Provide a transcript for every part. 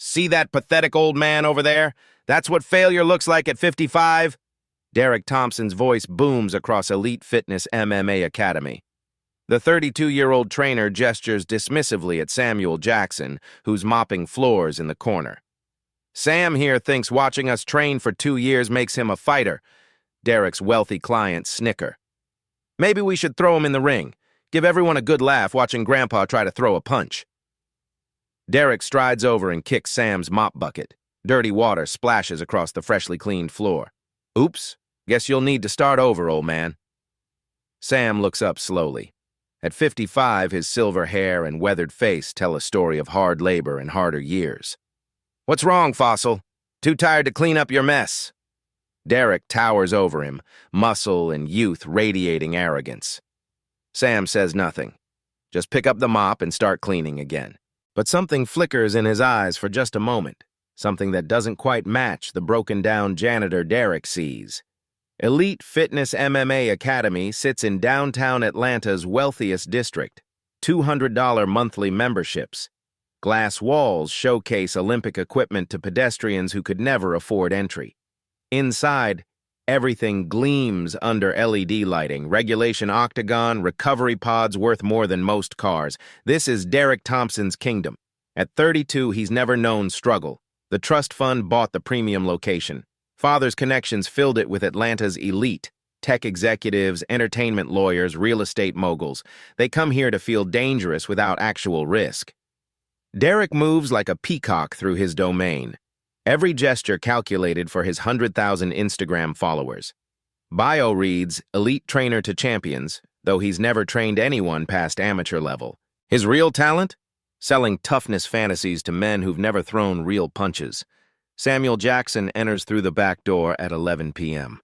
See that pathetic old man over there? That's what failure looks like at 55? Derek Thompson's voice booms across Elite Fitness MMA Academy. The 32-year-old trainer gestures dismissively at Samuel Jackson, who's mopping floors in the corner. Sam here thinks watching us train for 2 years makes him a fighter. Derek's wealthy clients snicker. Maybe we should throw him in the ring. Give everyone a good laugh watching Grandpa try to throw a punch. Derek strides over and kicks Sam's mop bucket. Dirty water splashes across the freshly cleaned floor. Oops, guess you'll need to start over, old man. Sam looks up slowly. At 55, his silver hair and weathered face tell a story of hard labor and harder years. What's wrong, Fossil? Too tired to clean up your mess? Derek towers over him, muscle and youth radiating arrogance. Sam says nothing. Just pick up the mop and start cleaning again. But something flickers in his eyes for just a moment, something that doesn't quite match the broken-down janitor Derek sees. Elite Fitness MMA Academy sits in downtown Atlanta's wealthiest district. $200 monthly memberships. Glass walls showcase Olympic equipment to pedestrians who could never afford entry. Inside, everything gleams under LED lighting, regulation octagon, recovery pods worth more than most cars. This is Derek Thompson's kingdom. At 32, he's never known struggle. The trust fund bought the premium location. Father's connections filled it with Atlanta's elite, tech executives, entertainment lawyers, real estate moguls. They come here to feel dangerous without actual risk. Derek moves like a peacock through his domain. Every gesture calculated for his 100,000 Instagram followers. Bio reads, elite trainer to champions, though he's never trained anyone past amateur level. His real talent? Selling toughness fantasies to men who've never thrown real punches. Samuel Jackson enters through the back door at 11 p.m.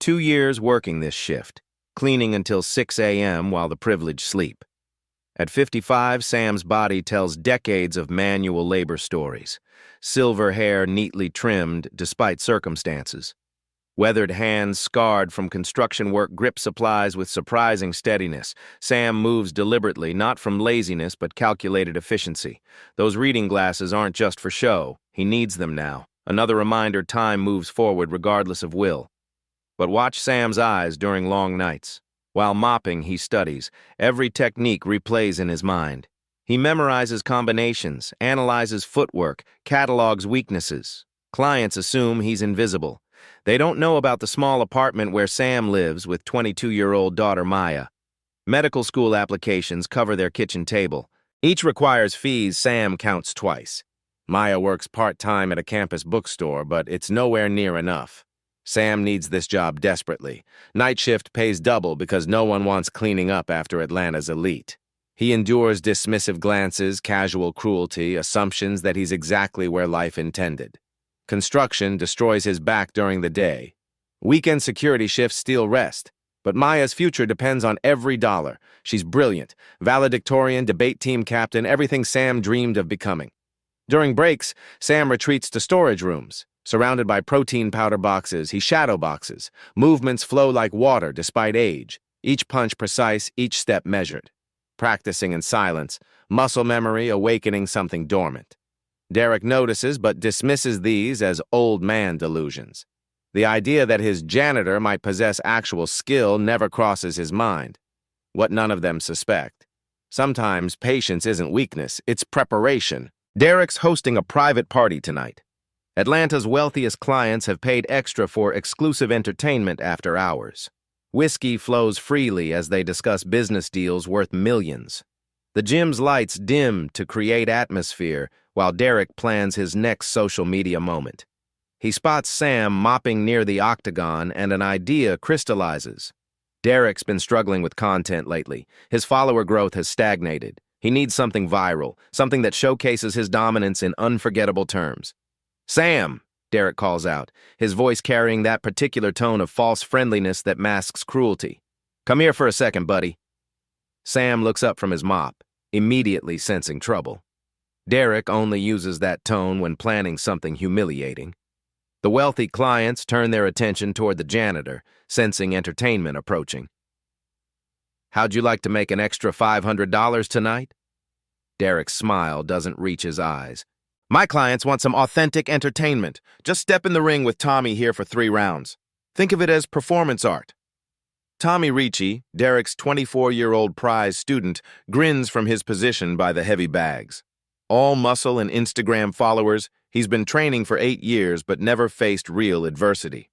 2 years working this shift, cleaning until 6 a.m. while the privileged sleep. At 55, Sam's body tells decades of manual labor stories. Silver hair neatly trimmed despite circumstances. Weathered hands scarred from construction work grip supplies with surprising steadiness. Sam moves deliberately, not from laziness but calculated efficiency. Those reading glasses aren't just for show. He needs them now. Another reminder time moves forward regardless of will. But watch Sam's eyes during long nights. While mopping, he studies. Every technique replays in his mind. He memorizes combinations, analyzes footwork, catalogs weaknesses. Clients assume he's invisible. They don't know about the small apartment where Sam lives with 22-year-old daughter Maya. Medical school applications cover their kitchen table. Each requires fees Sam counts twice. Maya works part-time at a campus bookstore, but it's nowhere near enough. Sam needs this job desperately. Night shift pays double because no one wants cleaning up after Atlanta's elite. He endures dismissive glances, casual cruelty, assumptions that he's exactly where life intended. Construction destroys his back during the day. Weekend security shifts steal rest. But Maya's future depends on every dollar. She's brilliant, valedictorian, debate team captain, everything Sam dreamed of becoming. During breaks, Sam retreats to storage rooms. Surrounded by protein powder boxes, he shadow boxes. Movements flow like water despite age. Each punch precise, each step measured. Practicing in silence, muscle memory awakening something dormant. Derek notices but dismisses these as old man delusions. The idea that his janitor might possess actual skill never crosses his mind. What none of them suspect. Sometimes patience isn't weakness, it's preparation. Derek's hosting a private party tonight. Atlanta's wealthiest clients have paid extra for exclusive entertainment after hours. Whiskey flows freely as they discuss business deals worth millions. The gym's lights dim to create atmosphere while Derek plans his next social media moment. He spots Sam mopping near the octagon and an idea crystallizes. Derek's been struggling with content lately. His follower growth has stagnated. He needs something viral, something that showcases his dominance in unforgettable terms. Sam, Derek calls out, his voice carrying that particular tone of false friendliness that masks cruelty. Come here for a second, buddy. Sam looks up from his mop, immediately sensing trouble. Derek only uses that tone when planning something humiliating. The wealthy clients turn their attention toward the janitor, sensing entertainment approaching. How'd you like to make an extra $500 tonight? Derek's smile doesn't reach his eyes. My clients want some authentic entertainment. Just step in the ring with Tommy here for 3 rounds. Think of it as performance art. Tommy Ricci, Derek's 24-year-old prize student, grins from his position by the heavy bags. All muscle and Instagram followers, he's been training for 8 years but never faced real adversity.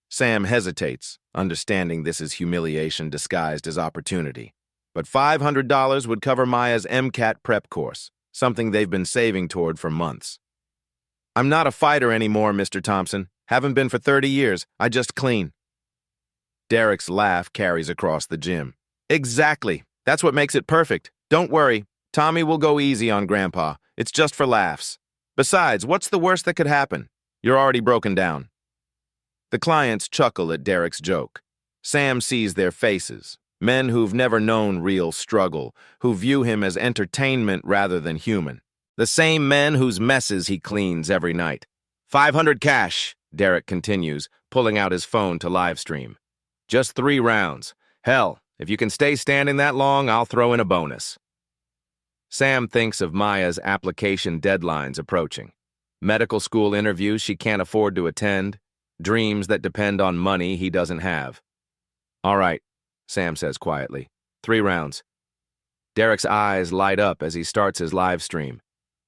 Sam hesitates, understanding this is humiliation disguised as opportunity. But $500 would cover Maya's MCAT prep course, something they've been saving toward for months. I'm not a fighter anymore, Mr. Thompson. Haven't been for 30 years. I just clean. Derek's laugh carries across the gym. Exactly. That's what makes it perfect. Don't worry. Tommy will go easy on Grandpa. It's just for laughs. Besides, what's the worst that could happen? You're already broken down. The clients chuckle at Derek's joke. Sam sees their faces. Men who've never known real struggle, who view him as entertainment rather than human. The same men whose messes he cleans every night. 500 cash, Derek continues, pulling out his phone to live stream. Just 3 rounds. Hell, if you can stay standing that long, I'll throw in a bonus. Sam thinks of Maya's application deadlines approaching. Medical school interviews she can't afford to attend. Dreams that depend on money he doesn't have. All right, Sam says quietly. 3 rounds. Derek's eyes light up as he starts his live stream.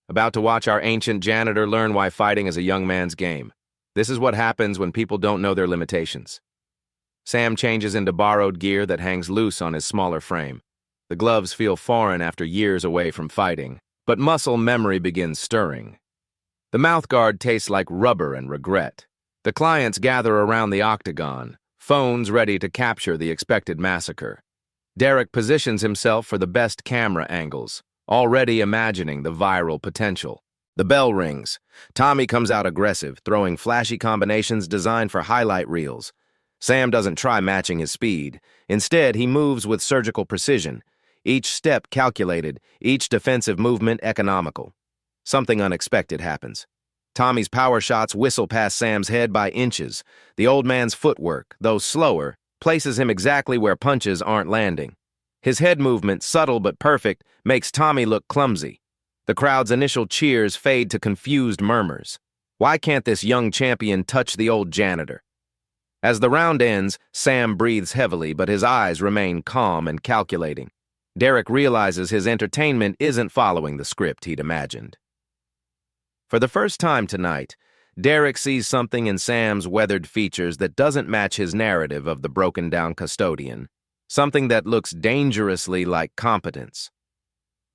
About to watch our ancient janitor learn why fighting is a young man's game. This is what happens when people don't know their limitations. Sam changes into borrowed gear that hangs loose on his smaller frame. The gloves feel foreign after years away from fighting, but muscle memory begins stirring. The mouthguard tastes like rubber and regret. The clients gather around the octagon, phones ready to capture the expected massacre. Derek positions himself for the best camera angles, already imagining the viral potential. The bell rings. Tommy comes out aggressive, throwing flashy combinations designed for highlight reels. Sam doesn't try matching his speed. Instead, he moves with surgical precision, each step calculated, each defensive movement economical. Something unexpected happens. Tommy's power shots whistle past Sam's head by inches. The old man's footwork, though slower, places him exactly where punches aren't landing. His head movement, subtle but perfect, makes Tommy look clumsy. The crowd's initial cheers fade to confused murmurs. Why can't this young champion touch the old janitor? As the round ends, Sam breathes heavily, but his eyes remain calm and calculating. Derek realizes his entertainment isn't following the script he'd imagined. For the first time tonight, Derek sees something in Sam's weathered features that doesn't match his narrative of the broken-down custodian, something that looks dangerously like competence.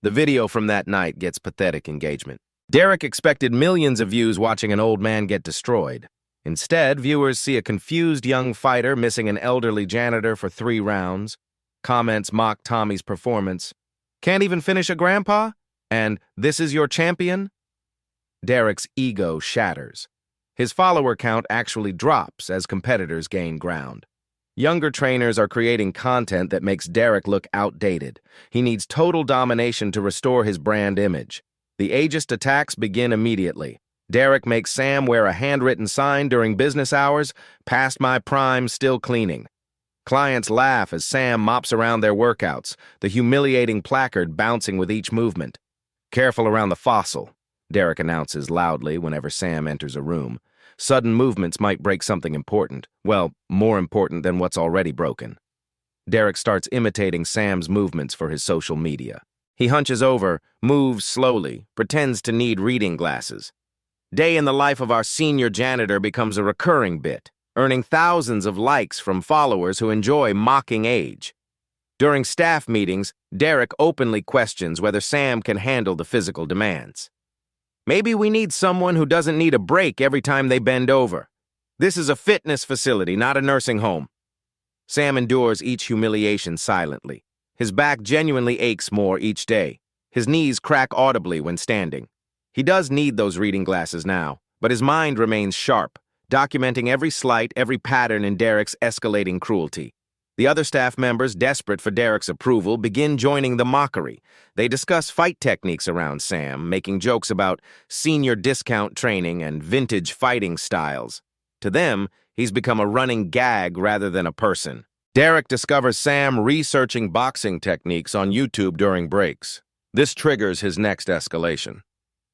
The video from that night gets pathetic engagement. Derek expected millions of views watching an old man get destroyed. Instead, viewers see a confused young fighter missing an elderly janitor for 3 rounds. Comments mock Tommy's performance. Can't even finish a grandpa? And this is your champion? Derek's ego shatters. His follower count actually drops as competitors gain ground. Younger trainers are creating content that makes Derek look outdated. He needs total domination to restore his brand image. The ageist attacks begin immediately. Derek makes Sam wear a handwritten sign during business hours, "Past my prime, still cleaning." Clients laugh as Sam mops around their workouts, the humiliating placard bouncing with each movement. "Careful around the fossil," Derek announces loudly whenever Sam enters a room. Sudden movements might break something important. Well, more important than what's already broken. Derek starts imitating Sam's movements for his social media. He hunches over, moves slowly, pretends to need reading glasses. Day in the life of our senior janitor becomes a recurring bit, earning thousands of likes from followers who enjoy mocking age. During staff meetings, Derek openly questions whether Sam can handle the physical demands. "Maybe we need someone who doesn't need a break every time they bend over. This is a fitness facility, not a nursing home." Sam endures each humiliation silently. His back genuinely aches more each day. His knees crack audibly when standing. He does need those reading glasses now, but his mind remains sharp, documenting every slight, every pattern in Derek's escalating cruelty. The other staff members, desperate for Derek's approval, begin joining the mockery. They discuss fight techniques around Sam, making jokes about senior discount training and vintage fighting styles. To them, he's become a running gag rather than a person. Derek discovers Sam researching boxing techniques on YouTube during breaks. This triggers his next escalation.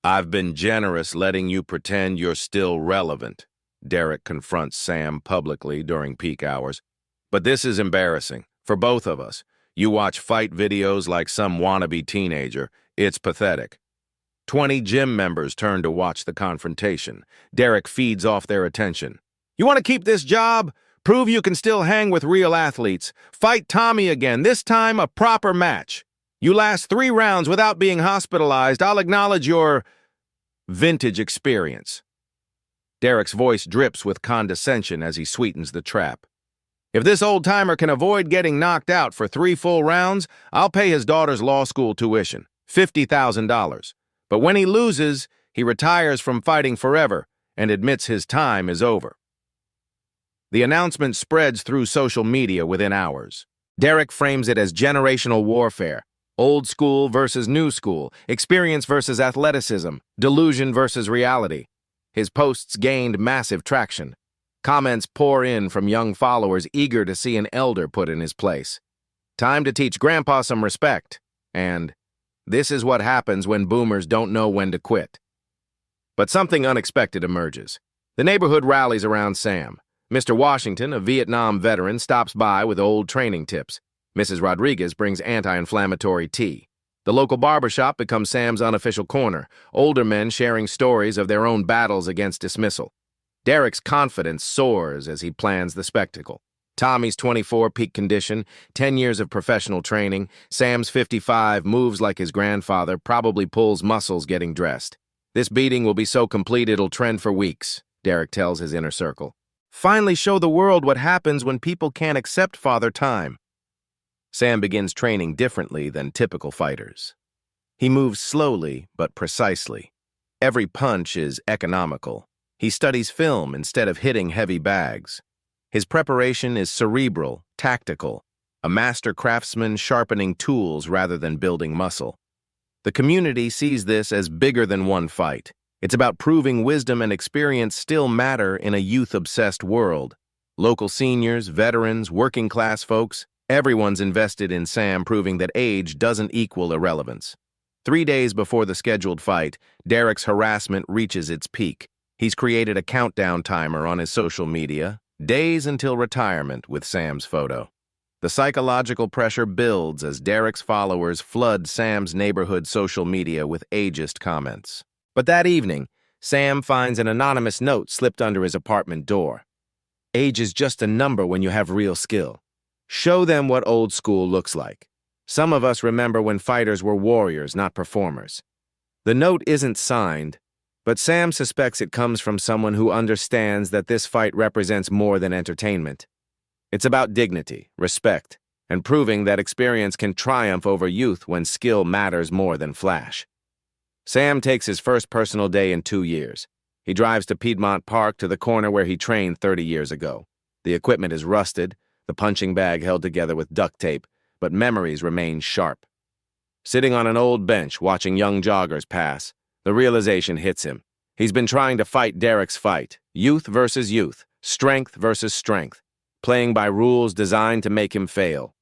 I've been generous letting you pretend you're still relevant, Derek confronts Sam publicly during peak hours. But this is embarrassing, for both of us. You watch fight videos like some wannabe teenager. It's pathetic. 20 gym members turn to watch the confrontation. Derek feeds off their attention. You want to keep this job? Prove you can still hang with real athletes. Fight Tommy again, this time a proper match. You last 3 rounds without being hospitalized. I'll acknowledge your vintage experience. Derek's voice drips with condescension as he sweetens the trap. If this old-timer can avoid getting knocked out for 3 full rounds, I'll pay his daughter's law school tuition, $50,000. But when he loses, he retires from fighting forever and admits his time is over. The announcement spreads through social media within hours. Derek frames it as generational warfare, old school versus new school, experience versus athleticism, delusion versus reality. His posts gained massive traction. Comments pour in from young followers eager to see an elder put in his place. Time to teach Grandpa some respect. And this is what happens when boomers don't know when to quit. But something unexpected emerges. The neighborhood rallies around Sam. Mr. Washington, a Vietnam veteran, stops by with old training tips. Mrs. Rodriguez brings anti-inflammatory tea. The local barbershop becomes Sam's unofficial corner, older men sharing stories of their own battles against dismissal. Derek's confidence soars as he plans the spectacle. Tommy's 24, peak condition, 10 years of professional training. Sam's 55, moves like his grandfather, probably pulls muscles getting dressed. This beating will be so complete it'll trend for weeks, Derek tells his inner circle. Finally show the world what happens when people can't accept father time. Sam begins training differently than typical fighters. He moves slowly but precisely. Every punch is economical. He studies film instead of hitting heavy bags. His preparation is cerebral, tactical, a master craftsman sharpening tools rather than building muscle. The community sees this as bigger than one fight. It's about proving wisdom and experience still matter in a youth-obsessed world. Local seniors, veterans, working-class folks, everyone's invested in Sam proving that age doesn't equal irrelevance. 3 days before the scheduled fight, Derek's harassment reaches its peak. He's created a countdown timer on his social media, days until retirement with Sam's photo. The psychological pressure builds as Derek's followers flood Sam's neighborhood social media with ageist comments. But that evening, Sam finds an anonymous note slipped under his apartment door. Age is just a number when you have real skill. Show them what old school looks like. Some of us remember when fighters were warriors, not performers. The note isn't signed, but Sam suspects it comes from someone who understands that this fight represents more than entertainment. It's about dignity, respect, and proving that experience can triumph over youth when skill matters more than flash. Sam takes his first personal day in 2 years. He drives to Piedmont Park to the corner where he trained 30 years ago. The equipment is rusted, the punching bag held together with duct tape, but memories remain sharp. Sitting on an old bench watching young joggers pass, the realization hits him. He's been trying to fight Derek's fight, youth versus youth, strength versus strength, playing by rules designed to make him fail.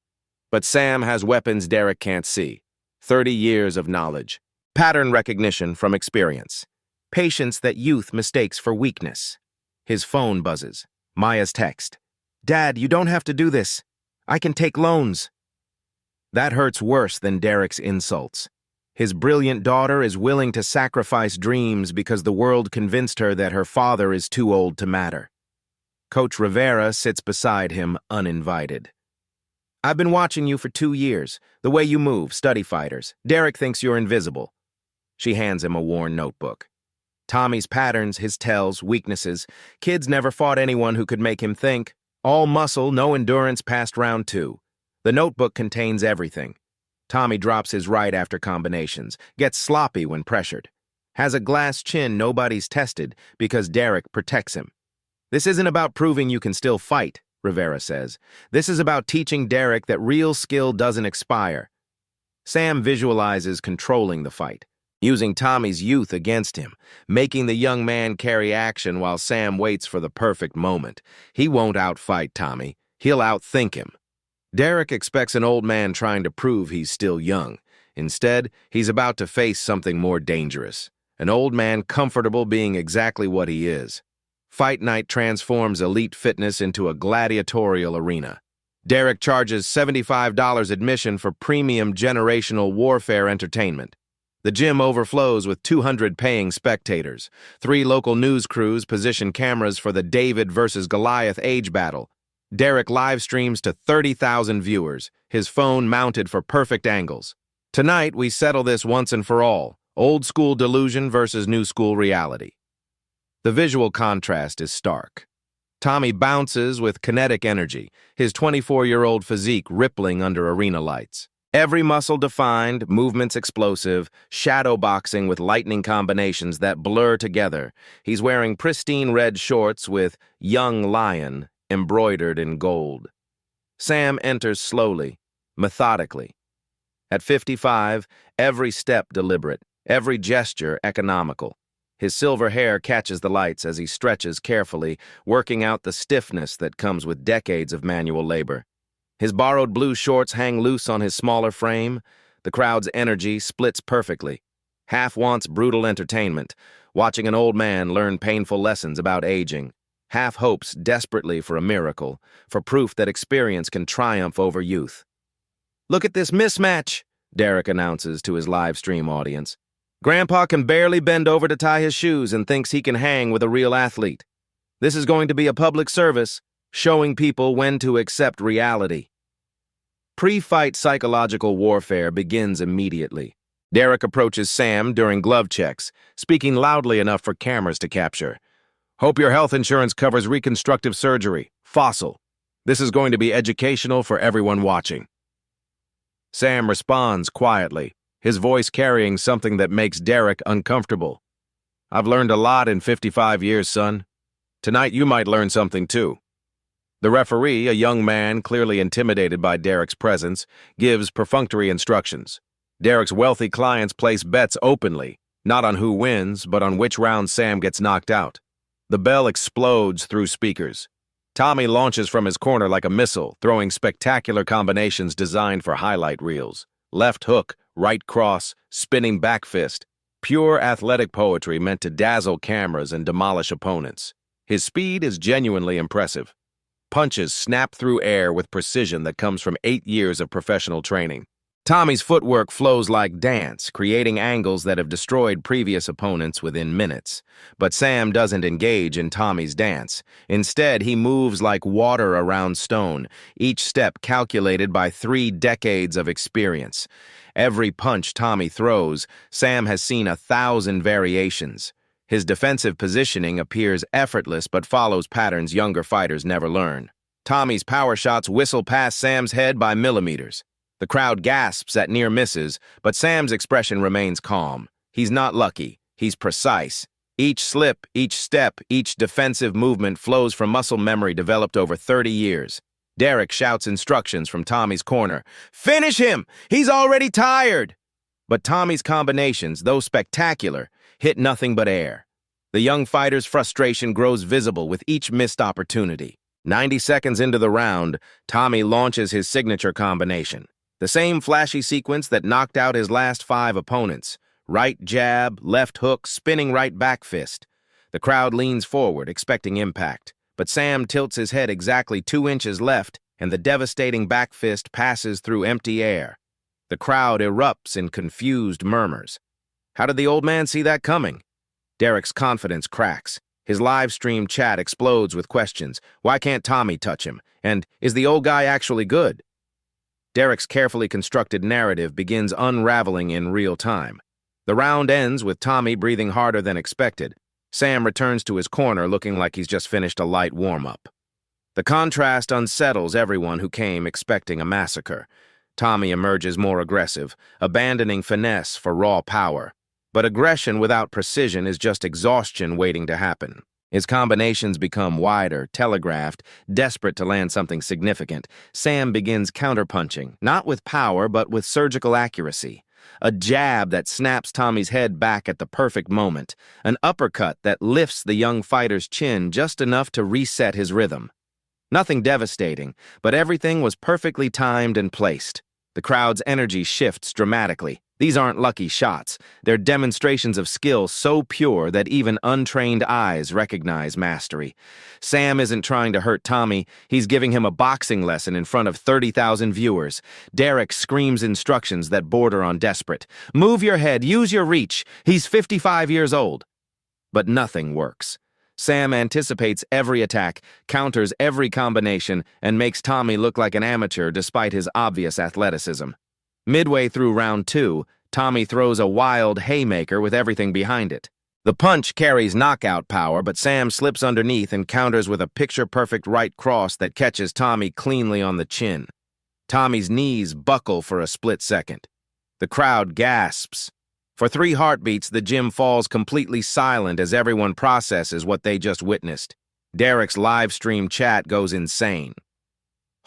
But Sam has weapons Derek can't see. 30 years of knowledge. Pattern recognition from experience. Patience that youth mistakes for weakness. His phone buzzes. Maya's text. Dad, you don't have to do this. I can take loans. That hurts worse than Derek's insults. His brilliant daughter is willing to sacrifice dreams because the world convinced her that her father is too old to matter. Coach Rivera sits beside him uninvited. I've been watching you for 2 years. The way you move, study fighters. Derek thinks you're invisible. She hands him a worn notebook. Tommy's patterns, his tells, weaknesses. Kids never fought anyone who could make him think. All muscle, no endurance past round 2. The notebook contains everything. Tommy drops his right after combinations, gets sloppy when pressured. Has a glass chin nobody's tested because Derek protects him. This isn't about proving you can still fight, Rivera says. This is about teaching Derek that real skill doesn't expire. Sam visualizes controlling the fight, using Tommy's youth against him, making the young man carry action while Sam waits for the perfect moment. He won't outfight Tommy. He'll outthink him. Derek expects an old man trying to prove he's still young. Instead, he's about to face something more dangerous. An old man comfortable being exactly what he is. Fight night transforms elite fitness into a gladiatorial arena. Derek charges $75 admission for premium generational warfare entertainment. The gym overflows with 200 paying spectators. 3 local news crews position cameras for the David versus Goliath age battle. Derek live streams to 30,000 viewers, his phone mounted for perfect angles. Tonight, we settle this once and for all. Old school delusion versus new school reality. The visual contrast is stark. Tommy bounces with kinetic energy, his 24-year-old physique rippling under arena lights. Every muscle defined, movements explosive, shadow boxing with lightning combinations that blur together. He's wearing pristine red shorts with "Young Lion" embroidered in gold. Sam enters slowly, methodically. At 55, every step deliberate, every gesture economical. His silver hair catches the lights as he stretches carefully, working out the stiffness that comes with decades of manual labor. His borrowed blue shorts hang loose on his smaller frame. The crowd's energy splits perfectly. Half wants brutal entertainment, watching an old man learn painful lessons about aging. Half hopes desperately for a miracle, for proof that experience can triumph over youth. "Look at this mismatch," Derek announces to his live stream audience. "Grandpa can barely bend over to tie his shoes and thinks he can hang with a real athlete. This is going to be a public service, showing people when to accept reality." Pre-fight psychological warfare begins immediately. Derek approaches Sam during glove checks, speaking loudly enough for cameras to capture. "Hope your health insurance covers reconstructive surgery. Fossil. This is going to be educational for everyone watching." Sam responds quietly, his voice carrying something that makes Derek uncomfortable. "I've learned a lot in 55 years, son. Tonight you might learn something too." The referee, a young man clearly intimidated by Derek's presence, gives perfunctory instructions. Derek's wealthy clients place bets openly, not on who wins, but on which round Sam gets knocked out. The bell explodes through speakers. Tommy launches from his corner like a missile, throwing spectacular combinations designed for highlight reels. Left hook, right cross, spinning back fist. Pure athletic poetry meant to dazzle cameras and demolish opponents. His speed is genuinely impressive. Punches snap through air with precision that comes from 8 years of professional training. Tommy's footwork flows like dance, creating angles that have destroyed previous opponents within minutes. But Sam doesn't engage in Tommy's dance. Instead, he moves like water around stone, each step calculated by 3 decades of experience. Every punch Tommy throws, Sam has seen 1,000 variations. His defensive positioning appears effortless but follows patterns younger fighters never learn. Tommy's power shots whistle past Sam's head by millimeters. The crowd gasps at near misses, but Sam's expression remains calm. He's not lucky. He's precise. Each slip, each step, each defensive movement flows from muscle memory developed over 30 years. Derek shouts instructions from Tommy's corner. "Finish him! He's already tired!" But Tommy's combinations, though spectacular, hit nothing but air. The young fighter's frustration grows visible with each missed opportunity. 90 seconds into the round, Tommy launches his signature combination. The same flashy sequence that knocked out his last 5 opponents. Right jab, left hook, spinning right back fist. The crowd leans forward, expecting impact. But Sam tilts his head exactly 2 inches left, and the devastating back fist passes through empty air. The crowd erupts in confused murmurs. How did the old man see that coming? Derek's confidence cracks. His live stream chat explodes with questions. Why can't Tommy touch him? And is the old guy actually good? Derek's carefully constructed narrative begins unraveling in real time. The round ends with Tommy breathing harder than expected. Sam returns to his corner looking like he's just finished a light warm-up. The contrast unsettles everyone who came expecting a massacre. Tommy emerges more aggressive, abandoning finesse for raw power. But aggression without precision is just exhaustion waiting to happen. His combinations become wider, telegraphed, desperate to land something significant. Sam begins counterpunching, not with power, but with surgical accuracy. A jab that snaps Tommy's head back at the perfect moment. An uppercut that lifts the young fighter's chin just enough to reset his rhythm. Nothing devastating, but everything was perfectly timed and placed. The crowd's energy shifts dramatically. These aren't lucky shots. They're demonstrations of skill so pure that even untrained eyes recognize mastery. Sam isn't trying to hurt Tommy. He's giving him a boxing lesson in front of 30,000 viewers. Derek screams instructions that border on desperate. Move your head, use your reach. He's 55 years old. But nothing works. Sam anticipates every attack, counters every combination, and makes Tommy look like an amateur despite his obvious athleticism. Midway through round 2, Tommy throws a wild haymaker with everything behind it. The punch carries knockout power, but Sam slips underneath and counters with a picture-perfect right cross that catches Tommy cleanly on the chin. Tommy's knees buckle for a split second. The crowd gasps. For 3 heartbeats, the gym falls completely silent as everyone processes what they just witnessed. Derek's live stream chat goes insane.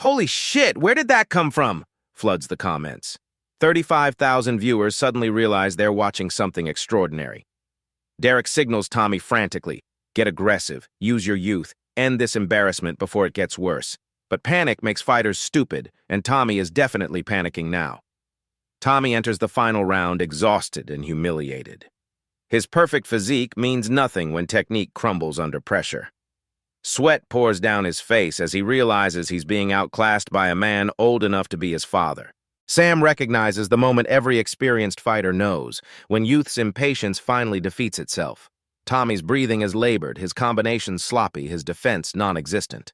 "Holy shit, where did that come from?" floods the comments. 35,000 viewers suddenly realize they're watching something extraordinary. Derek signals Tommy frantically. Get aggressive, use your youth, end this embarrassment before it gets worse. But panic makes fighters stupid, and Tommy is definitely panicking now. Tommy enters the final round exhausted and humiliated. His perfect physique means nothing when technique crumbles under pressure. Sweat pours down his face as he realizes he's being outclassed by a man old enough to be his father. Sam recognizes the moment every experienced fighter knows, when youth's impatience finally defeats itself. Tommy's breathing is labored, his combinations sloppy, his defense non-existent.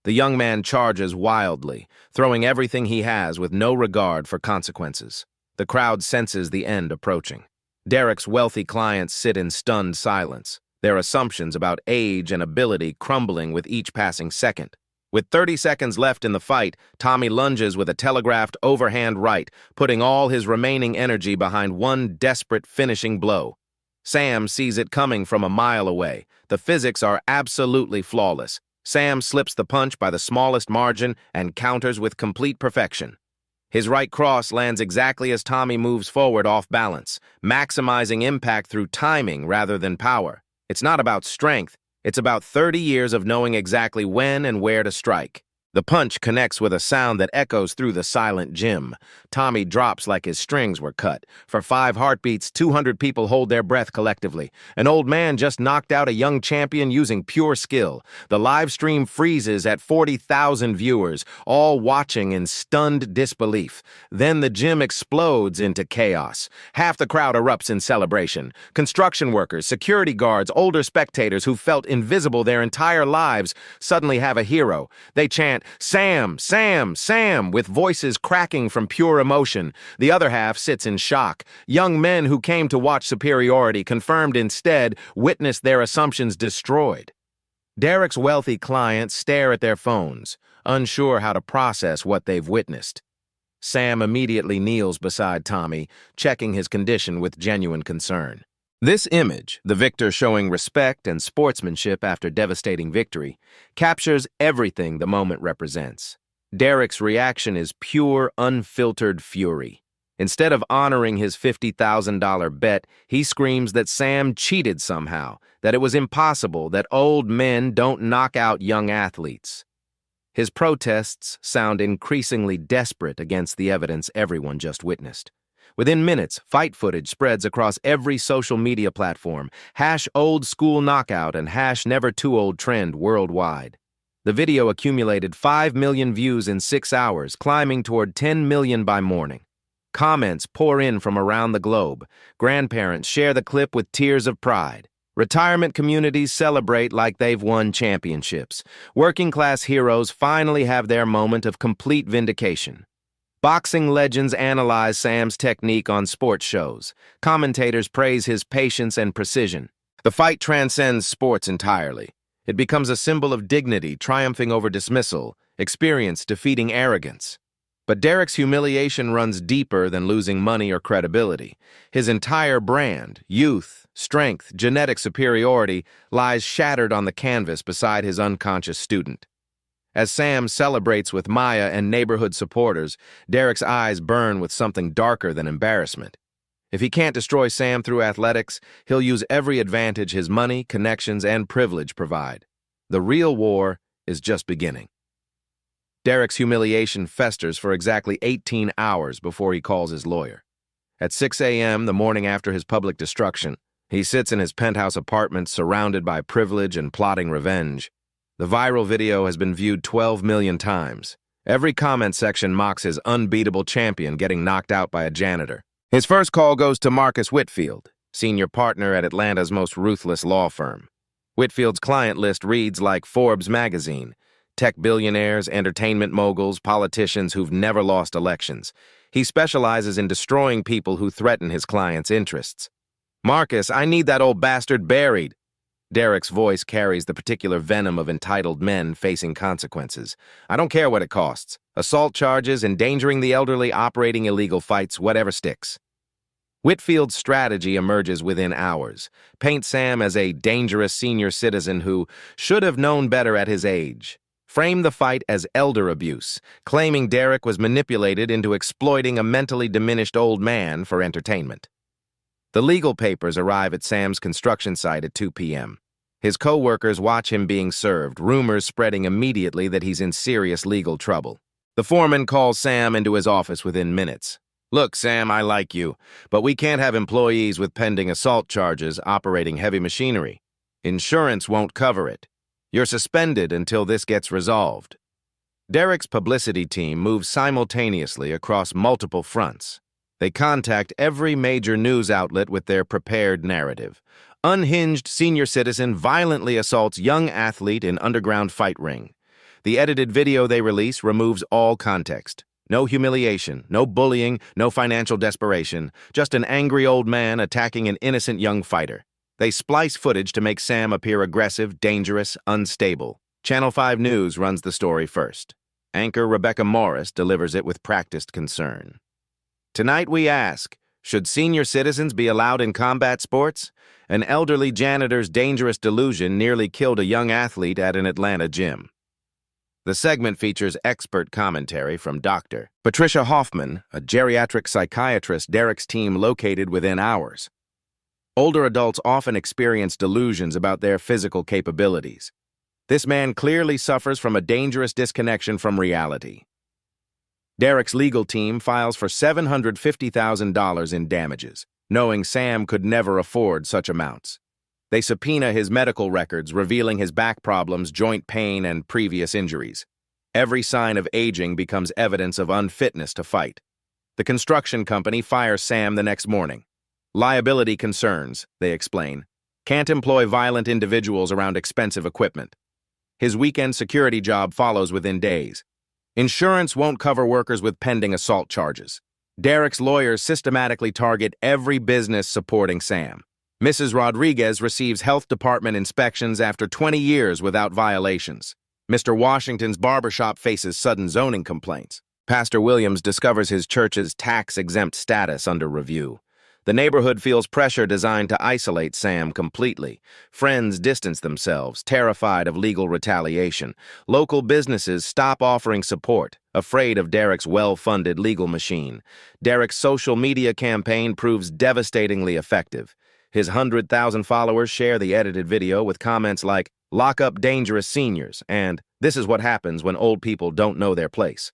The young man charges wildly, throwing everything he has with no regard for consequences. The crowd senses the end approaching. Derek's wealthy clients sit in stunned silence, their assumptions about age and ability crumbling with each passing second. With 30 seconds left in the fight, Tommy lunges with a telegraphed overhand right, putting all his remaining energy behind one desperate finishing blow. Sam sees it coming from a mile away. The physics are absolutely flawless. Sam slips the punch by the smallest margin and counters with complete perfection. His right cross lands exactly as Tommy moves forward off balance, maximizing impact through timing rather than power. It's not about strength. It's about 30 years of knowing exactly when and where to strike. The punch connects with a sound that echoes through the silent gym. Tommy drops like his strings were cut. For 5 heartbeats, 200 people hold their breath collectively. An old man just knocked out a young champion using pure skill. The live stream freezes at 40,000 viewers, all watching in stunned disbelief. Then the gym explodes into chaos. Half the crowd erupts in celebration. Construction workers, security guards, older spectators who felt invisible their entire lives suddenly have a hero. They chant, "Sam, Sam, Sam," with voices cracking from pure emotion. The other half sits in shock. Young men who came to watch superiority, confirmed instead, witnessed their assumptions destroyed. Derek's wealthy clients stare at their phones, unsure how to process what they've witnessed. Sam immediately kneels beside Tommy, checking his condition with genuine concern. This image, the victor showing respect and sportsmanship after devastating victory, captures everything the moment represents. Derek's reaction is pure, unfiltered fury. Instead of honoring his $50,000 bet, he screams that Sam cheated somehow, that it was impossible, that old men don't knock out young athletes. His protests sound increasingly desperate against the evidence everyone just witnessed. Within minutes, fight footage spreads across every social media platform, #OldSchoolKnockout and #NeverTooOldTrend worldwide. The video accumulated 5 million views in 6 hours, climbing toward 10 million by morning. Comments pour in from around the globe. Grandparents share the clip with tears of pride. Retirement communities celebrate like they've won championships. Working-class heroes finally have their moment of complete vindication. Boxing legends analyze Sam's technique on sports shows. Commentators praise his patience and precision. The fight transcends sports entirely. It becomes a symbol of dignity, triumphing over dismissal, experience defeating arrogance. But Derek's humiliation runs deeper than losing money or credibility. His entire brand, youth, strength, genetic superiority, lies shattered on the canvas beside his unconscious student. As Sam celebrates with Maya and neighborhood supporters, Derek's eyes burn with something darker than embarrassment. If he can't destroy Sam through athletics, he'll use every advantage his money, connections, and privilege provide. The real war is just beginning. Derek's humiliation festers for exactly 18 hours before he calls his lawyer. At 6 a.m., the morning after his public destruction, he sits in his penthouse apartment surrounded by privilege and plotting revenge. The viral video has been viewed 12 million times. Every comment section mocks his unbeatable champion getting knocked out by a janitor. His first call goes to Marcus Whitfield, senior partner at Atlanta's most ruthless law firm. Whitfield's client list reads like Forbes magazine: tech billionaires, entertainment moguls, politicians who've never lost elections. He specializes in destroying people who threaten his clients' interests. "Marcus, I need that old bastard buried." Derek's voice carries the particular venom of entitled men facing consequences. "I don't care what it costs. Assault charges, endangering the elderly, operating illegal fights, whatever sticks." Whitfield's strategy emerges within hours. Paint Sam as a dangerous senior citizen who should have known better at his age. Frame the fight as elder abuse, claiming Derek was manipulated into exploiting a mentally diminished old man for entertainment. The legal papers arrive at Sam's construction site at 2 p.m. His co-workers watch him being served, rumors spreading immediately that he's in serious legal trouble. The foreman calls Sam into his office within minutes. "Look, Sam, I like you, but we can't have employees with pending assault charges operating heavy machinery. Insurance won't cover it. You're suspended until this gets resolved." Derek's publicity team moves simultaneously across multiple fronts. They contact every major news outlet with their prepared narrative. Unhinged senior citizen violently assaults young athlete in underground fight ring. The edited video they release removes all context. No humiliation, no bullying, no financial desperation, just an angry old man attacking an innocent young fighter. They splice footage to make Sam appear aggressive, dangerous, unstable. Channel 5 News runs the story first. Anchor Rebecca Morris delivers it with practiced concern. Tonight we ask, should senior citizens be allowed in combat sports? An elderly janitor's dangerous delusion nearly killed a young athlete at an Atlanta gym. The segment features expert commentary from Dr. Patricia Hoffman, a geriatric psychiatrist Derek's team located within hours. Older adults often experience delusions about their physical capabilities. This man clearly suffers from a dangerous disconnection from reality. Derek's legal team files for $750,000 in damages, knowing Sam could never afford such amounts. They subpoena his medical records, revealing his back problems, joint pain, and previous injuries. Every sign of aging becomes evidence of unfitness to fight. The construction company fires Sam the next morning. "Liability concerns," they explain. "Can't employ violent individuals around expensive equipment." His weekend security job follows within days. Insurance won't cover workers with pending assault charges. Derek's lawyers systematically target every business supporting Sam. Mrs. Rodriguez receives health department inspections after 20 years without violations. Mr. Washington's barbershop faces sudden zoning complaints. Pastor Williams discovers his church's tax-exempt status under review. The neighborhood feels pressure designed to isolate Sam completely. Friends distance themselves, terrified of legal retaliation. Local businesses stop offering support, afraid of Derek's well-funded legal machine. Derek's social media campaign proves devastatingly effective. His 100,000 followers share the edited video with comments like, "Lock up dangerous seniors," and "This is what happens when old people don't know their place."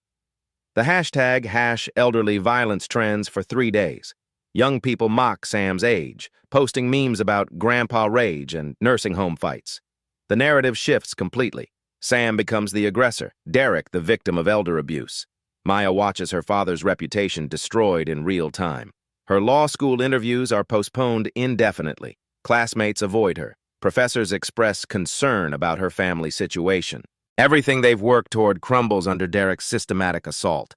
The hashtag #ElderlyViolence trends for 3 days. Young people mock Sam's age, posting memes about grandpa rage and nursing home fights. The narrative shifts completely. Sam becomes the aggressor, Derek the victim of elder abuse. Maya watches her father's reputation destroyed in real time. Her law school interviews are postponed indefinitely. Classmates avoid her. Professors express concern about her family situation. Everything they've worked toward crumbles under Derek's systematic assault.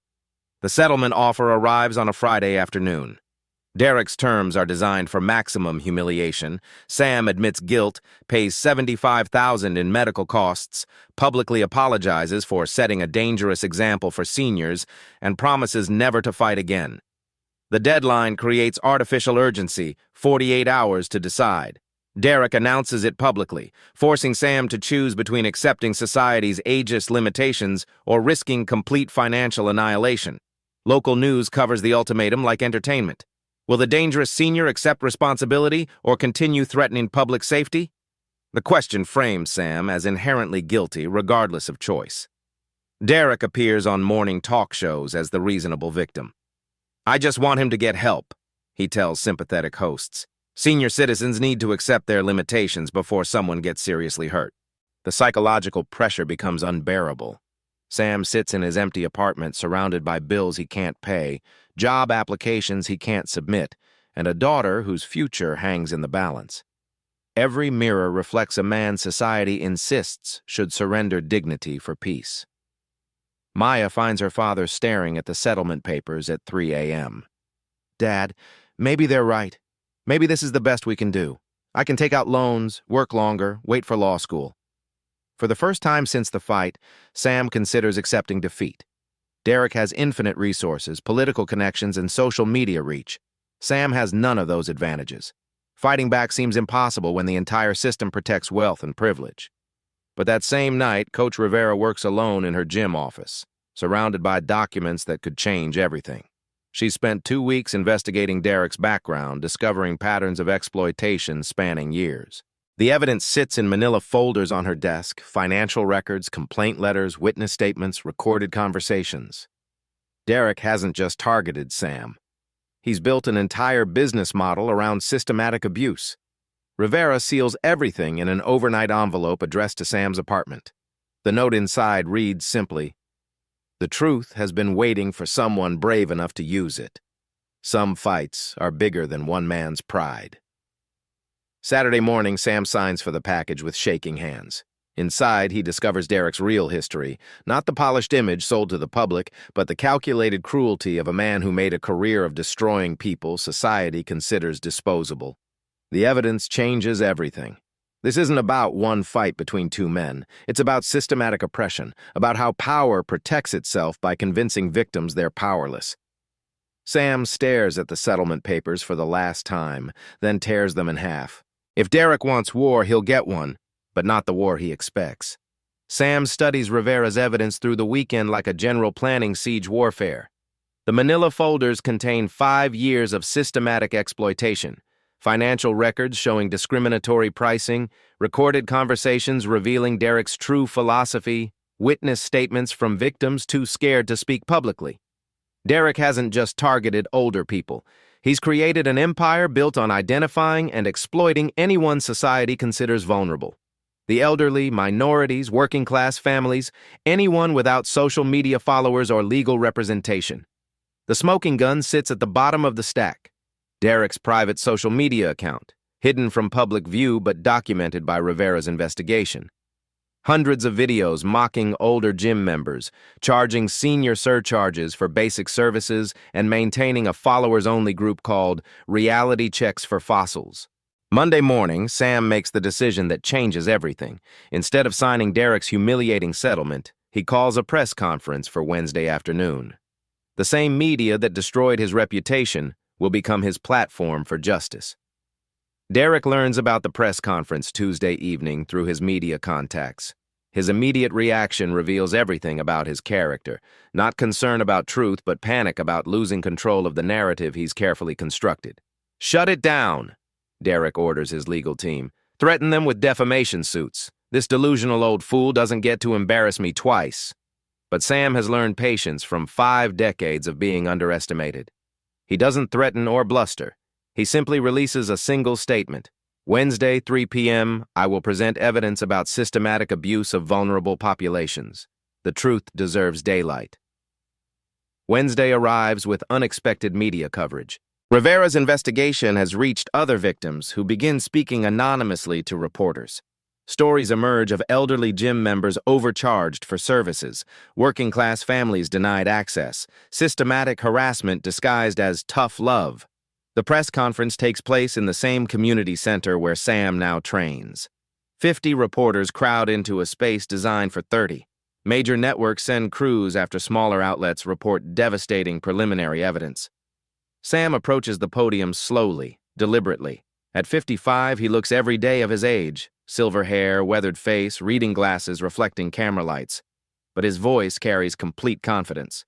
The settlement offer arrives on a Friday afternoon. Derek's terms are designed for maximum humiliation. Sam admits guilt, pays $75,000 in medical costs, publicly apologizes for setting a dangerous example for seniors, and promises never to fight again. The deadline creates artificial urgency, 48 hours to decide. Derek announces it publicly, forcing Sam to choose between accepting society's ageist limitations or risking complete financial annihilation. Local news covers the ultimatum like entertainment. Will the dangerous senior accept responsibility or continue threatening public safety? The question frames Sam as inherently guilty regardless of choice. Derek appears on morning talk shows as the reasonable victim. "I just want him to get help." he tells sympathetic hosts. Senior citizens need to accept their limitations before someone gets seriously hurt. The psychological pressure becomes unbearable. Sam sits in his empty apartment surrounded by bills he can't pay, job applications he can't submit, and a daughter whose future hangs in the balance. Every mirror reflects a man society insists should surrender dignity for peace. Maya finds her father staring at the settlement papers at 3 a.m. Dad, maybe they're right. Maybe this is the best we can do. I can take out loans, work longer, wait for law school. For the first time since the fight, Sam considers accepting defeat. Derek has infinite resources, political connections, and social media reach. Sam has none of those advantages. Fighting back seems impossible when the entire system protects wealth and privilege. But that same night, Coach Rivera works alone in her gym office, surrounded by documents that could change everything. She spent 2 weeks investigating Derek's background, discovering patterns of exploitation spanning years. The evidence sits in manila folders on her desk, financial records, complaint letters, witness statements, recorded conversations. Derek hasn't just targeted Sam. He's built an entire business model around systematic abuse. Rivera seals everything in an overnight envelope addressed to Sam's apartment. The note inside reads simply, "The truth has been waiting for someone brave enough to use it. Some fights are bigger than one man's pride." Saturday morning, Sam signs for the package with shaking hands. Inside, he discovers Derek's real history, not the polished image sold to the public, but the calculated cruelty of a man who made a career of destroying people society considers disposable. The evidence changes everything. This isn't about one fight between two men. It's about systematic oppression, about how power protects itself by convincing victims they're powerless. Sam stares at the settlement papers for the last time, then tears them in half. If Derek wants war, he'll get one, but not the war he expects. Sam studies Rivera's evidence through the weekend like a general planning siege warfare. The manila folders contain 5 years of systematic exploitation, financial records showing discriminatory pricing, recorded conversations revealing Derek's true philosophy, witness statements from victims too scared to speak publicly. Derek hasn't just targeted older people. He's created an empire built on identifying and exploiting anyone society considers vulnerable. The elderly, minorities, working-class families, anyone without social media followers or legal representation. The smoking gun sits at the bottom of the stack. Derek's private social media account, hidden from public view but documented by Rivera's investigation. Hundreds of videos mocking older gym members, charging senior surcharges for basic services, and maintaining a followers-only group called Reality Checks for Fossils. Monday morning, Sam makes the decision that changes everything. Instead of signing Derek's humiliating settlement, he calls a press conference for Wednesday afternoon. The same media that destroyed his reputation will become his platform for justice. Derek learns about the press conference Tuesday evening through his media contacts. His immediate reaction reveals everything about his character, not concern about truth, but panic about losing control of the narrative he's carefully constructed. "Shut it down," Derek orders his legal team. "Threaten them with defamation suits. This delusional old fool doesn't get to embarrass me twice." But Sam has learned patience from 5 decades of being underestimated. He doesn't threaten or bluster. He simply releases a single statement. Wednesday, 3 p.m., I will present evidence about systematic abuse of vulnerable populations. The truth deserves daylight. Wednesday arrives with unexpected media coverage. Rivera's investigation has reached other victims who begin speaking anonymously to reporters. Stories emerge of elderly gym members overcharged for services, working-class families denied access, systematic harassment disguised as tough love. The press conference takes place in the same community center where Sam now trains. 50 reporters crowd into a space designed for 30. Major networks send crews after smaller outlets report devastating preliminary evidence. Sam approaches the podium slowly, deliberately. At 55, he looks every day of his age. Silver hair, weathered face, reading glasses reflecting camera lights. But his voice carries complete confidence.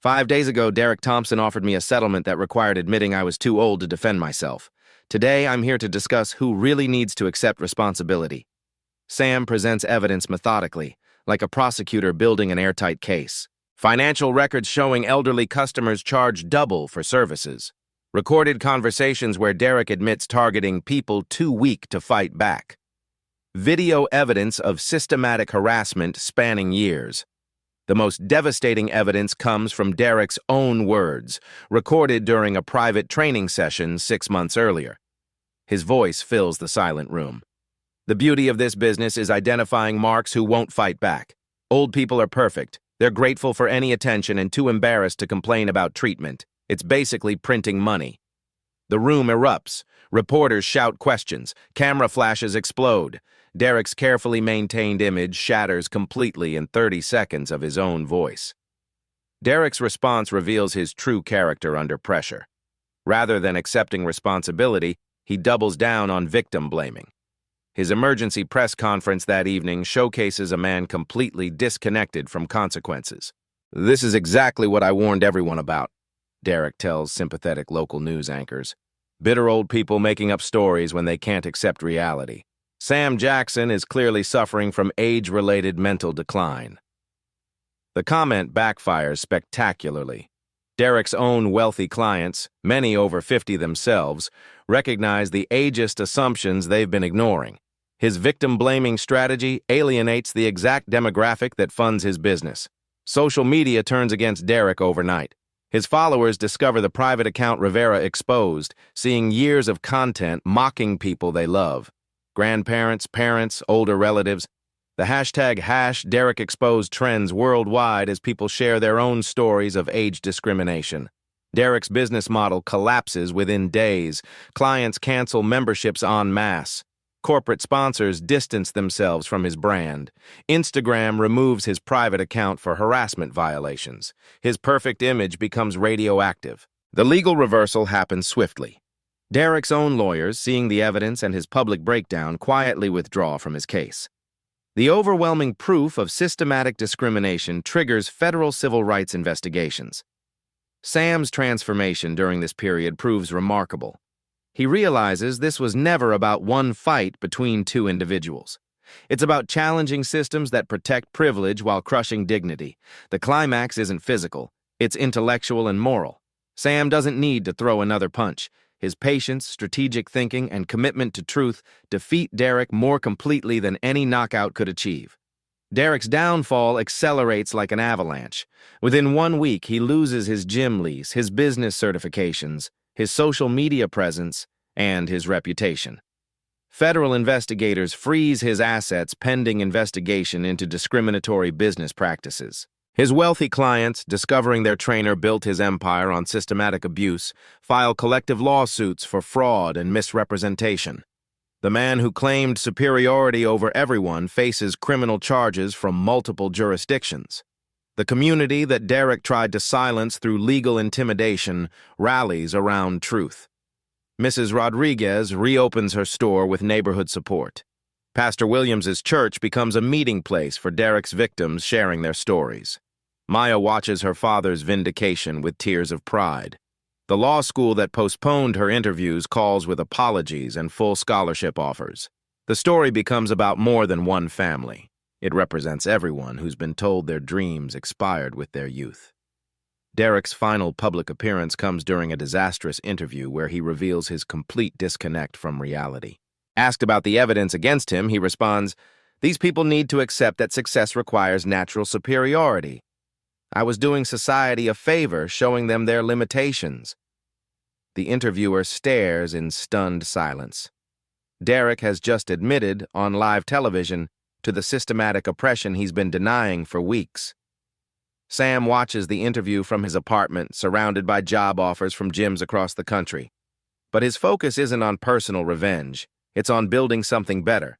5 days ago, Derek Thompson offered me a settlement that required admitting I was too old to defend myself. Today, I'm here to discuss who really needs to accept responsibility. Sam presents evidence methodically, like a prosecutor building an airtight case. Financial records showing elderly customers charge double for services. Recorded conversations where Derek admits targeting people too weak to fight back. Video evidence of systematic harassment spanning years. The most devastating evidence comes from Derek's own words, recorded during a private training session 6 months earlier. His voice fills the silent room. The beauty of this business is identifying marks who won't fight back. Old people are perfect. They're grateful for any attention and too embarrassed to complain about treatment. It's basically printing money. The room erupts. Reporters shout questions. Camera flashes explode. Derek's carefully maintained image shatters completely in 30 seconds of his own voice. Derek's response reveals his true character under pressure. Rather than accepting responsibility, he doubles down on victim blaming. His emergency press conference that evening showcases a man completely disconnected from consequences. "This is exactly what I warned everyone about," Derek tells sympathetic local news anchors. Bitter old people making up stories when they can't accept reality. Sam Jackson is clearly suffering from age-related mental decline. The comment backfires spectacularly. Derek's own wealthy clients, many over 50 themselves, recognize the ageist assumptions they've been ignoring. His victim-blaming strategy alienates the exact demographic that funds his business. Social media turns against Derek overnight. His followers discover the private account Rivera exposed, seeing years of content mocking people they love. Grandparents, parents, older relatives. The hashtag #DerekExposed trends worldwide as people share their own stories of age discrimination. Derek's business model collapses within days. Clients cancel memberships en masse. Corporate sponsors distance themselves from his brand. Instagram removes his private account for harassment violations. His perfect image becomes radioactive. The legal reversal happens swiftly. Derek's own lawyers, seeing the evidence and his public breakdown, quietly withdraw from his case. The overwhelming proof of systematic discrimination triggers federal civil rights investigations. Sam's transformation during this period proves remarkable. He realizes this was never about one fight between two individuals. It's about challenging systems that protect privilege while crushing dignity. The climax isn't physical, it's intellectual and moral. Sam doesn't need to throw another punch. His patience, strategic thinking, and commitment to truth defeat Derek more completely than any knockout could achieve. Derek's downfall accelerates like an avalanche. Within 1 week, he loses his gym lease, his business certifications, his social media presence, and his reputation. Federal investigators freeze his assets pending investigation into discriminatory business practices. His wealthy clients, discovering their trainer built his empire on systematic abuse, file collective lawsuits for fraud and misrepresentation. The man who claimed superiority over everyone faces criminal charges from multiple jurisdictions. The community that Derek tried to silence through legal intimidation rallies around truth. Mrs. Rodriguez reopens her store with neighborhood support. Pastor Williams's church becomes a meeting place for Derek's victims sharing their stories. Maya watches her father's vindication with tears of pride. The law school that postponed her interviews calls with apologies and full scholarship offers. The story becomes about more than one family. It represents everyone who's been told their dreams expired with their youth. Derek's final public appearance comes during a disastrous interview where he reveals his complete disconnect from reality. Asked about the evidence against him, he responds, "These people need to accept that success requires natural superiority. I was doing society a favor, showing them their limitations." The interviewer stares in stunned silence. Derek has just admitted, on live television, to the systematic oppression he's been denying for weeks. Sam watches the interview from his apartment, surrounded by job offers from gyms across the country. But his focus isn't on personal revenge, it's on building something better.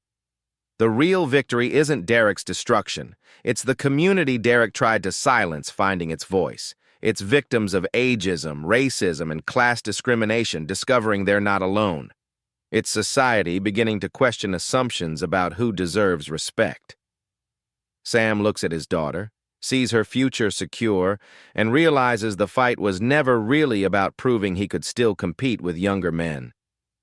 The real victory isn't Derek's destruction. It's the community Derek tried to silence finding its voice. It's victims of ageism, racism, and class discrimination discovering they're not alone. It's society beginning to question assumptions about who deserves respect. Sam looks at his daughter, sees her future secure, and realizes the fight was never really about proving he could still compete with younger men.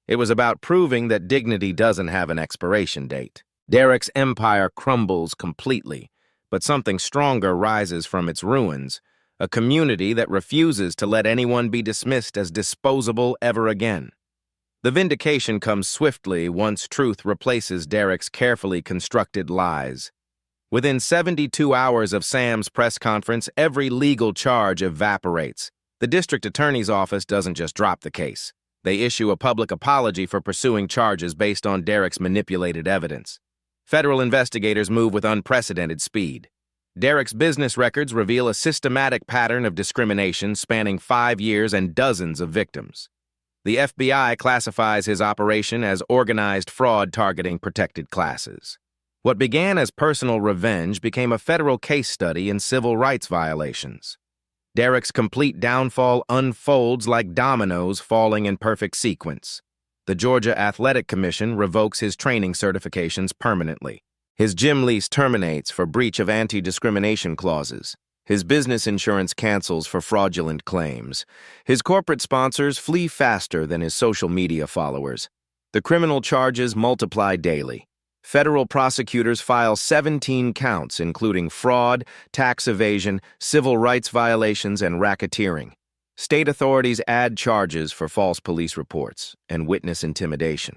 It was about proving that dignity doesn't have an expiration date. Derek's empire crumbles completely, but something stronger rises from its ruins, a community that refuses to let anyone be dismissed as disposable ever again. The vindication comes swiftly once truth replaces Derek's carefully constructed lies. Within 72 hours of Sam's press conference, every legal charge evaporates. The district attorney's office doesn't just drop the case. They issue a public apology for pursuing charges based on Derek's manipulated evidence. Federal investigators move with unprecedented speed. Derek's business records reveal a systematic pattern of discrimination spanning 5 years and dozens of victims. The FBI classifies his operation as organized fraud targeting protected classes. What began as personal revenge became a federal case study in civil rights violations. Derek's complete downfall unfolds like dominoes falling in perfect sequence. The Georgia Athletic Commission revokes his training certifications permanently. His gym lease terminates for breach of anti-discrimination clauses. His business insurance cancels for fraudulent claims. His corporate sponsors flee faster than his social media followers. The criminal charges multiply daily. Federal prosecutors file 17 counts, including fraud, tax evasion, civil rights violations, and racketeering. State authorities add charges for false police reports and witness intimidation.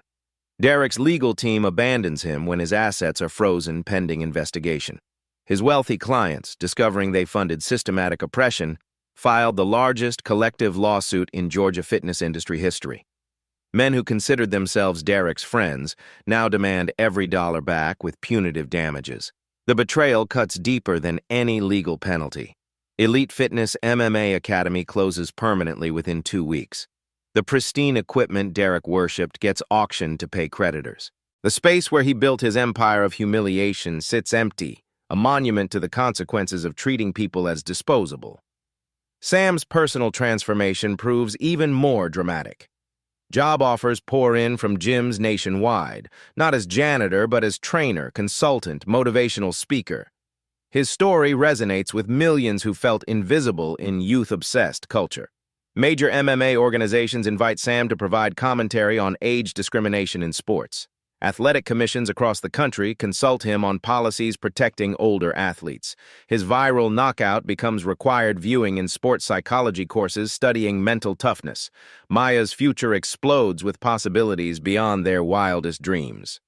Derek's legal team abandons him when his assets are frozen pending investigation. His wealthy clients, discovering they funded systematic oppression, filed the largest collective lawsuit in Georgia fitness industry history. Men who considered themselves Derek's friends now demand every dollar back with punitive damages. The betrayal cuts deeper than any legal penalty. Elite Fitness MMA Academy closes permanently within 2 weeks. The pristine equipment Derek worshipped gets auctioned to pay creditors. The space where he built his empire of humiliation sits empty, a monument to the consequences of treating people as disposable. Sam's personal transformation proves even more dramatic. Job offers pour in from gyms nationwide, not as janitor but as trainer, consultant, motivational speaker. His story resonates with millions who felt invisible in youth-obsessed culture. Major MMA organizations invite Sam to provide commentary on age discrimination in sports. Athletic commissions across the country consult him on policies protecting older athletes. His viral knockout becomes required viewing in sports psychology courses studying mental toughness. Maya's future explodes with possibilities beyond their wildest dreams.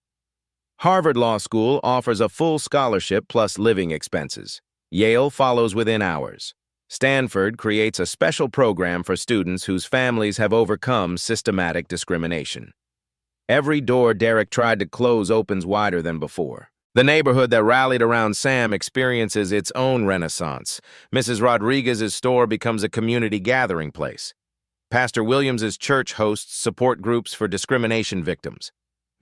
Harvard Law School offers a full scholarship plus living expenses. Yale follows within hours. Stanford creates a special program for students whose families have overcome systematic discrimination. Every door Derek tried to close opens wider than before. The neighborhood that rallied around Sam experiences its own renaissance. Mrs. Rodriguez's store becomes a community gathering place. Pastor Williams's church hosts support groups for discrimination victims.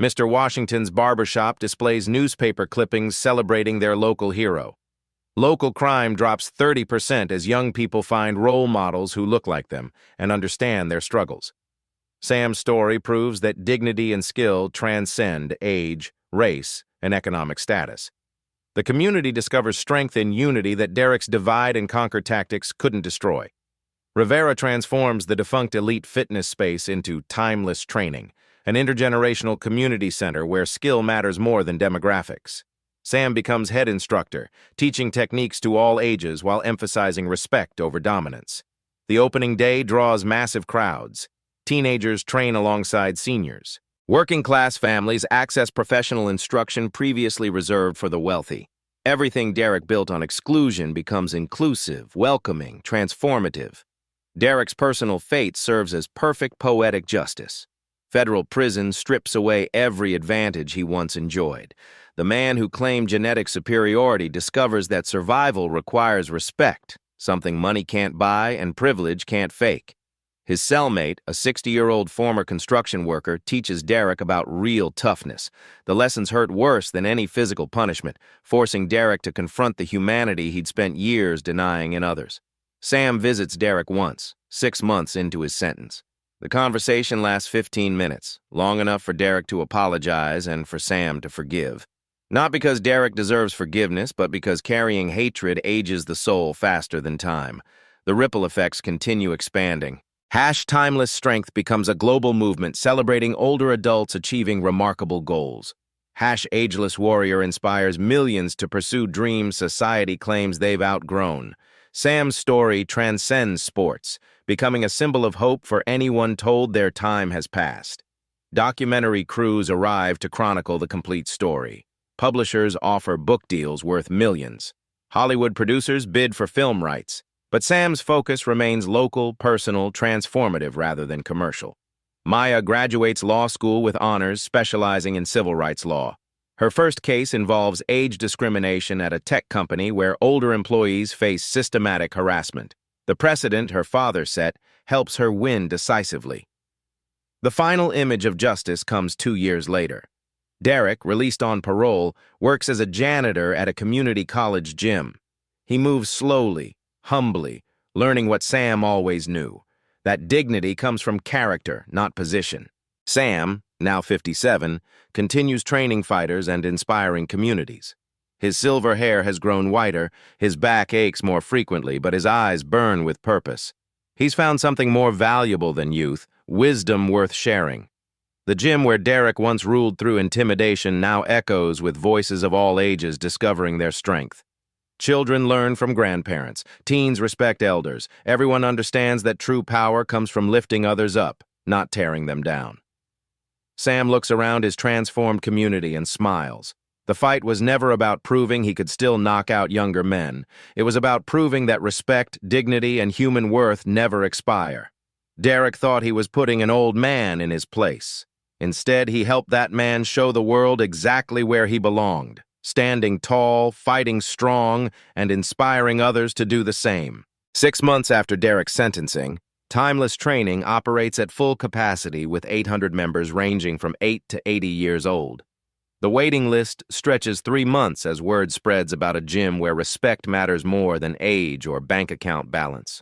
Mr. Washington's barbershop displays newspaper clippings celebrating their local hero. Local crime drops 30% as young people find role models who look like them and understand their struggles. Sam's story proves that dignity and skill transcend age, race, and economic status. The community discovers strength in unity that Derek's divide-and-conquer tactics couldn't destroy. Rivera transforms the defunct elite fitness space into timeless training, an intergenerational community center where skill matters more than demographics. Sam becomes head instructor, teaching techniques to all ages while emphasizing respect over dominance. The opening day draws massive crowds. Teenagers train alongside seniors. Working-class families access professional instruction previously reserved for the wealthy. Everything Derek built on exclusion becomes inclusive, welcoming, transformative. Derek's personal fate serves as perfect poetic justice. Federal prison strips away every advantage he once enjoyed. The man who claimed genetic superiority discovers that survival requires respect, something money can't buy and privilege can't fake. His cellmate, a 60-year-old former construction worker, teaches Derek about real toughness. The lessons hurt worse than any physical punishment, forcing Derek to confront the humanity he'd spent years denying in others. Sam visits Derek once, 6 months into his sentence. The conversation lasts 15 minutes, long enough for Derek to apologize and for Sam to forgive. Not because Derek deserves forgiveness, but because carrying hatred ages the soul faster than time. The ripple effects continue expanding. #Timeless Strength becomes a global movement celebrating older adults achieving remarkable goals. #Ageless Warrior inspires millions to pursue dreams society claims they've outgrown. Sam's story transcends sports, becoming a symbol of hope for anyone told their time has passed. Documentary crews arrive to chronicle the complete story. Publishers offer book deals worth millions. Hollywood producers bid for film rights. But Sam's focus remains local, personal, transformative rather than commercial. Maya graduates law school with honors, specializing in civil rights law. Her first case involves age discrimination at a tech company where older employees face systematic harassment. The precedent her father set helps her win decisively. The final image of justice comes 2 years later. Derek, released on parole, works as a janitor at a community college gym. He moves slowly, humbly, learning what Sam always knew, that dignity comes from character, not position. Sam, now 57, continues training fighters and inspiring communities. His silver hair has grown whiter, his back aches more frequently, but his eyes burn with purpose. He's found something more valuable than youth, wisdom worth sharing. The gym where Derek once ruled through intimidation now echoes with voices of all ages discovering their strength. Children learn from grandparents. Teens respect elders. Everyone understands that true power comes from lifting others up, not tearing them down. Sam looks around his transformed community and smiles. The fight was never about proving he could still knock out younger men. It was about proving that respect, dignity, and human worth never expire. Derek thought he was putting an old man in his place. Instead, he helped that man show the world exactly where he belonged. Standing tall, fighting strong, and inspiring others to do the same. 6 months after Derek's sentencing, Timeless Training operates at full capacity with 800 members ranging from 8 to 80 years old. The waiting list stretches 3 months as word spreads about a gym where respect matters more than age or bank account balance.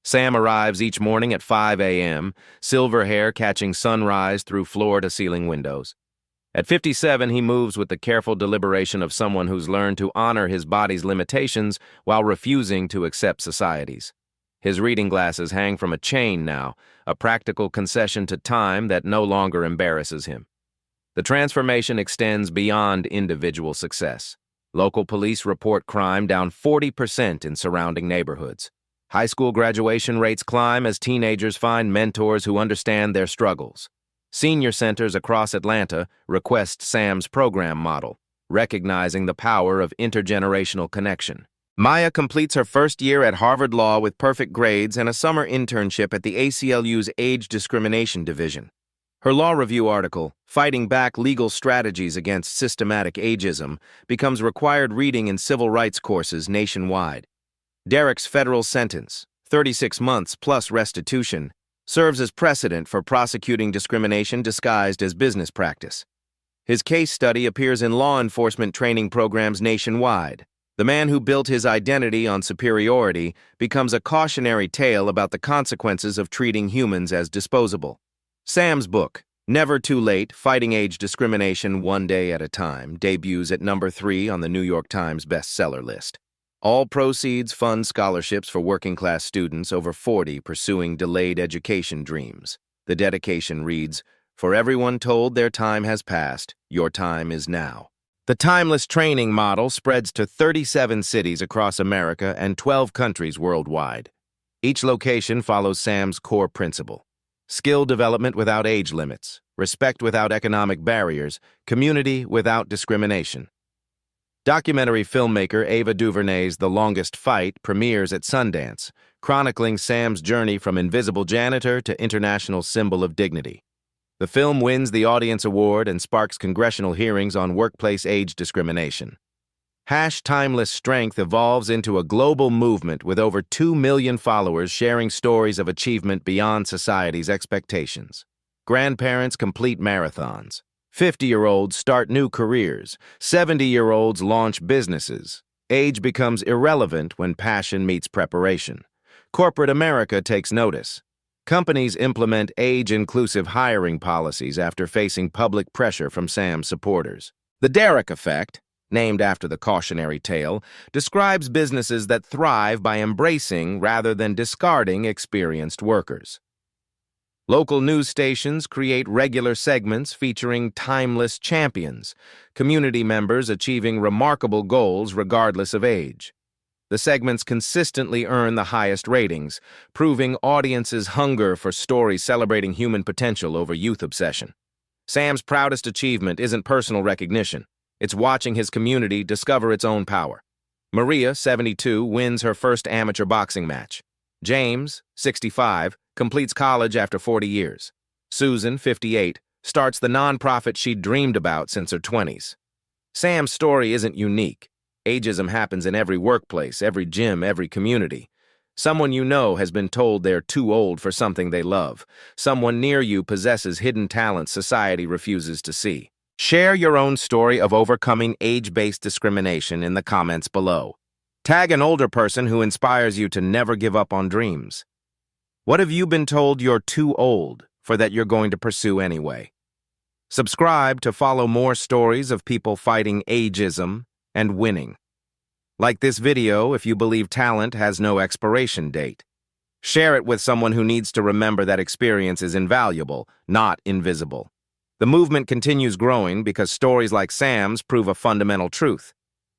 Sam arrives each morning at 5 a.m., silver hair catching sunrise through floor-to-ceiling windows. At 57, he moves with the careful deliberation of someone who's learned to honor his body's limitations while refusing to accept society's. His reading glasses hang from a chain now, a practical concession to time that no longer embarrasses him. The transformation extends beyond individual success. Local police report crime down 40% in surrounding neighborhoods. High school graduation rates climb as teenagers find mentors who understand their struggles. Senior centers across Atlanta request Sam's program model, recognizing the power of intergenerational connection. Maya completes her first year at Harvard Law with perfect grades and a summer internship at the ACLU's Age Discrimination Division. Her law review article, Fighting Back Legal Strategies Against Systematic Ageism, becomes required reading in civil rights courses nationwide. Derek's federal sentence, 36 months plus restitution, serves as precedent for prosecuting discrimination disguised as business practice. His case study appears in law enforcement training programs nationwide. The man who built his identity on superiority becomes a cautionary tale about the consequences of treating humans as disposable. Sam's book, Never Too Late, Fighting Age Discrimination One Day at a Time, debuts at number 3 on the New York Times bestseller list. All proceeds fund scholarships for working-class students over 40 pursuing delayed education dreams. The dedication reads, "For everyone told their time has passed, your time is now." The Timeless Training model spreads to 37 cities across America and 12 countries worldwide. Each location follows Sam's core principle: skill development without age limits, respect without economic barriers, community without discrimination. Documentary filmmaker Ava DuVernay's The Longest Fight premieres at Sundance, chronicling Sam's journey from invisible janitor to international symbol of dignity. The film wins the Audience Award and sparks congressional hearings on workplace age discrimination. Timeless Strength evolves into a global movement with over 2 million followers sharing stories of achievement beyond society's expectations. Grandparents complete marathons. 50-year-olds start new careers. 70-year-olds launch businesses. Age becomes irrelevant when passion meets preparation. Corporate America takes notice. Companies implement age-inclusive hiring policies after facing public pressure from Sam's supporters. The Derek Effect, named after the cautionary tale, describes businesses that thrive by embracing rather than discarding experienced workers. Local news stations create regular segments featuring timeless champions, community members achieving remarkable goals regardless of age. The segments consistently earn the highest ratings, proving audiences' hunger for stories celebrating human potential over youth obsession. Sam's proudest achievement isn't personal recognition. It's watching his community discover its own power. Maria, 72, wins her first amateur boxing match. James, 65, completes college after 40 years. Susan, 58, starts the nonprofit she'd dreamed about since her 20s. Sam's story isn't unique. Ageism happens in every workplace, every gym, every community. Someone you know has been told they're too old for something they love. Someone near you possesses hidden talents society refuses to see. Share your own story of overcoming age-based discrimination in the comments below. Tag an older person who inspires you to never give up on dreams. What have you been told you're too old for that you're going to pursue anyway? Subscribe to follow more stories of people fighting ageism and winning. Like this video if you believe talent has no expiration date. Share it with someone who needs to remember that experience is invaluable, not invisible. The movement continues growing because stories like Sam's prove a fundamental truth.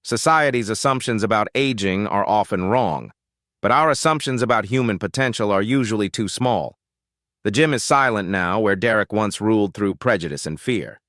Society's assumptions about aging are often wrong, but our assumptions about human potential are usually too small. The gym is silent now where Derek once ruled through prejudice and fear.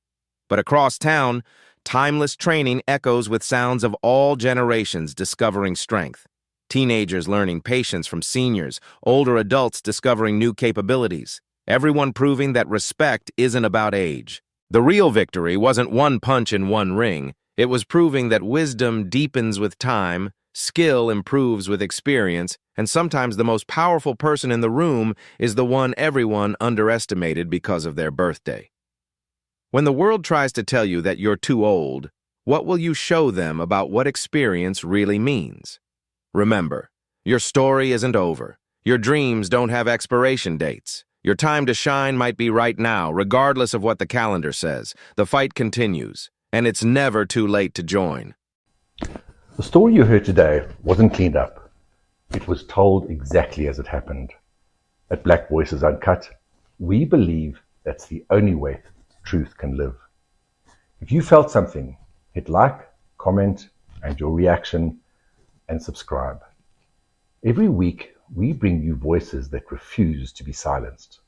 But across town, timeless training echoes with sounds of all generations discovering strength. Teenagers learning patience from seniors, older adults discovering new capabilities. Everyone proving that respect isn't about age. The real victory wasn't one punch in one ring. It was proving that wisdom deepens with time, skill improves with experience, and sometimes the most powerful person in the room is the one everyone underestimated because of their birthday. When the world tries to tell you that you're too old, what will you show them about what experience really means? Remember, your story isn't over. Your dreams don't have expiration dates. Your time to shine might be right now, regardless of what the calendar says. The fight continues, and it's never too late to join. The story you heard today wasn't cleaned up. It was told exactly as it happened. At Black Voices Uncut, we believe that's the only way truth can live. If you felt something, hit like, comment, and your reaction, and subscribe. Every week, we bring you voices that refuse to be silenced.